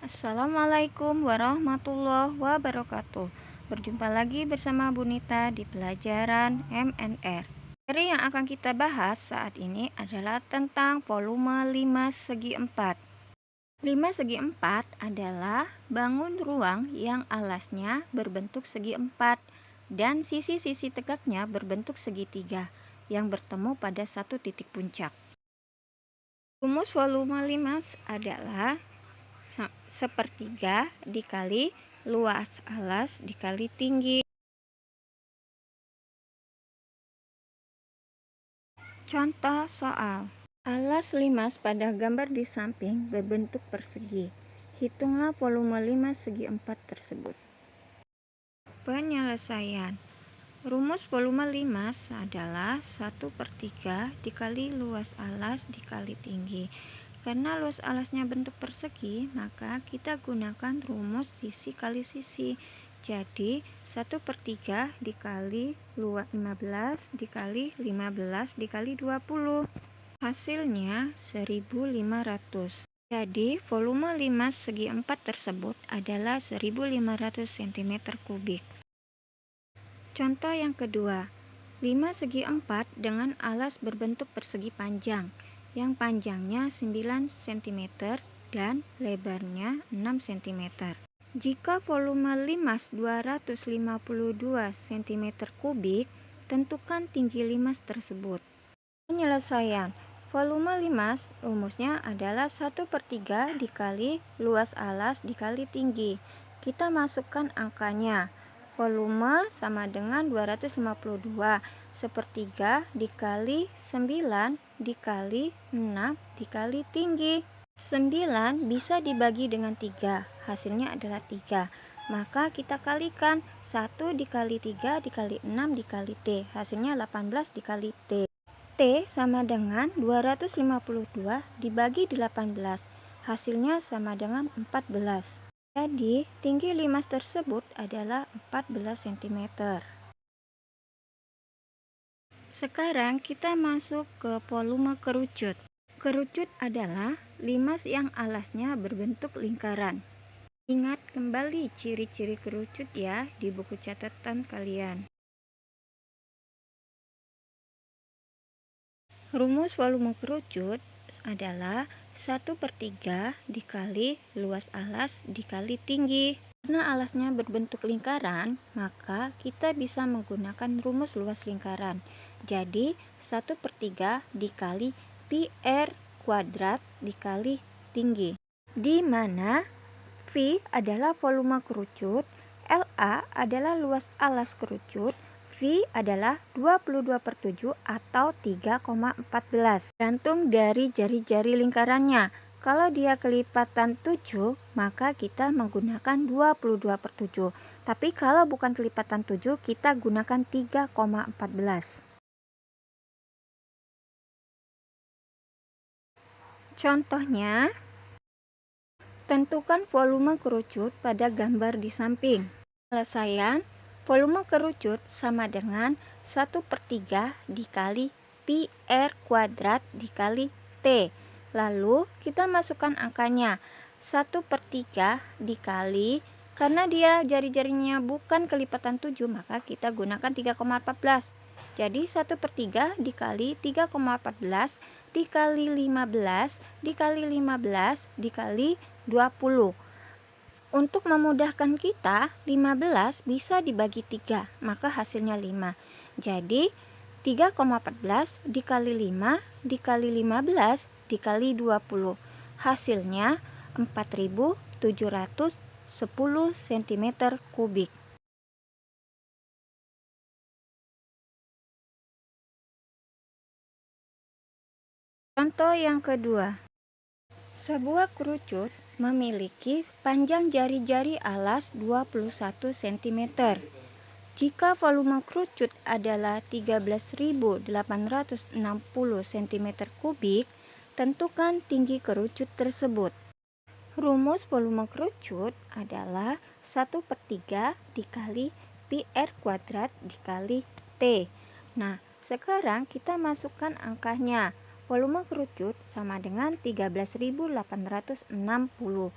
Assalamualaikum warahmatullahi wabarakatuh. Berjumpa lagi bersama Bu Nita di pelajaran MNR. Materi yang akan kita bahas saat ini adalah tentang volume 5 segi 4. 5 segi 4 adalah bangun ruang yang alasnya berbentuk segi 4 dan sisi-sisi tegaknya berbentuk segitiga yang bertemu pada satu titik puncak. Rumus volume 5 adalah sepertiga dikali luas alas dikali tinggi. Contoh soal. Alas limas pada gambar di samping berbentuk persegi. Hitunglah volume 5 segi 4 tersebut. Penyelesaian. Rumus volume 5 adalah 1/3 dikali luas alas dikali tinggi. Karena luas alasnya bentuk persegi, maka kita gunakan rumus sisi kali sisi. Jadi 1/3 dikali luas 15 dikali 15 dikali 20. Hasilnya 1500. Jadi volume 5 segi 4 tersebut adalah 1500 cm3. Contoh yang kedua, 5 segi 4 dengan alas berbentuk persegi panjang, yang panjangnya 9 cm dan lebarnya 6 cm. Jika volume limas 252 cm3, tentukan tinggi limas tersebut. Penyelesaian. Volume limas rumusnya adalah 1/3 dikali luas alas dikali tinggi. Kita masukkan angkanya. Volume sama dengan 252, sepertiga dikali 9 dikali 6 dikali tinggi. 9 bisa dibagi dengan 3, hasilnya adalah 3. Maka kita kalikan 1 dikali 3 dikali 6 dikali T, hasilnya 18 dikali T. T sama dengan 252 dibagi 18, hasilnya sama dengan 14. Jadi, tinggi limas tersebut adalah 14 cm. Sekarang kita masuk ke volume kerucut. Kerucut adalah limas yang alasnya berbentuk lingkaran. Ingat kembali ciri-ciri kerucut ya di buku catatan kalian. Rumus volume kerucut adalah 1/3 dikali luas alas dikali tinggi. Karena alasnya berbentuk lingkaran, maka kita bisa menggunakan rumus luas lingkaran. Jadi 1/3 dikali pi r kuadrat dikali tinggi, di mana V adalah volume kerucut, LA adalah luas alas kerucut, V adalah 22/7 atau 3,14. Gantung dari jari-jari lingkarannya. Kalau dia kelipatan 7, maka kita menggunakan 22/7. Tapi kalau bukan kelipatan 7, kita gunakan 3,14. Contohnya, tentukan volume kerucut pada gambar di samping. Penyelesaian, volume kerucut sama dengan 1/3 dikali pi r kuadrat dikali T. Lalu kita masukkan angkanya. 1/3 dikali, karena dia jari-jarinya bukan kelipatan 7, maka kita gunakan 3,14. Jadi 1/3 dikali 3,14 dikali 15 dikali 15 dikali 20. Untuk memudahkan kita, 15 bisa dibagi 3, maka hasilnya 5. Jadi 3,14 dikali 5 dikali 15 dikali 20. Hasilnya 4710 cm3. Contoh yang kedua. Sebuah kerucut memiliki panjang jari-jari alas 21 cm. Jika volume kerucut adalah 13.860 cm3, tentukan tinggi kerucut tersebut. Rumus volume kerucut adalah 1/3 dikali pi r kuadrat dikali T. Nah, sekarang kita masukkan angkanya. Volume kerucut sama dengan 13.860.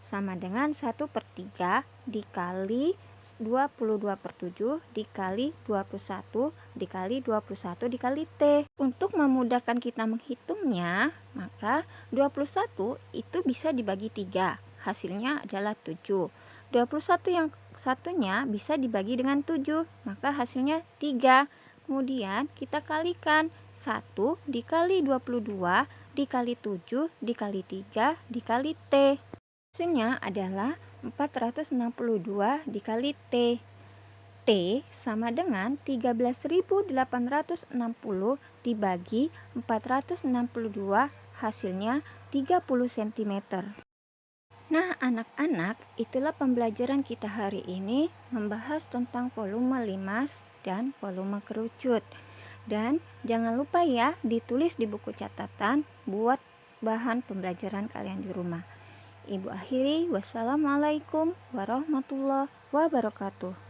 sama dengan 1/3 dikali 22/7 dikali 21 dikali 21 dikali T. Untuk memudahkan kita menghitungnya, maka 21 itu bisa dibagi 3. Hasilnya adalah 7. 21 yang satunya bisa dibagi dengan 7, maka hasilnya 3. Kemudian kita kalikan 1 dikali 22 dikali 7 dikali 3 dikali T. Hasilnya adalah 462 dikali T. T sama dengan 13.860 dibagi 462, hasilnya 30 cm. Nah, anak-anak, itulah pembelajaran kita hari ini membahas tentang volume limas dan volume kerucut. Dan jangan lupa ya, ditulis di buku catatan buat bahan pembelajaran kalian di rumah. Ibu akhiri, wassalamualaikum warahmatullahi wabarakatuh.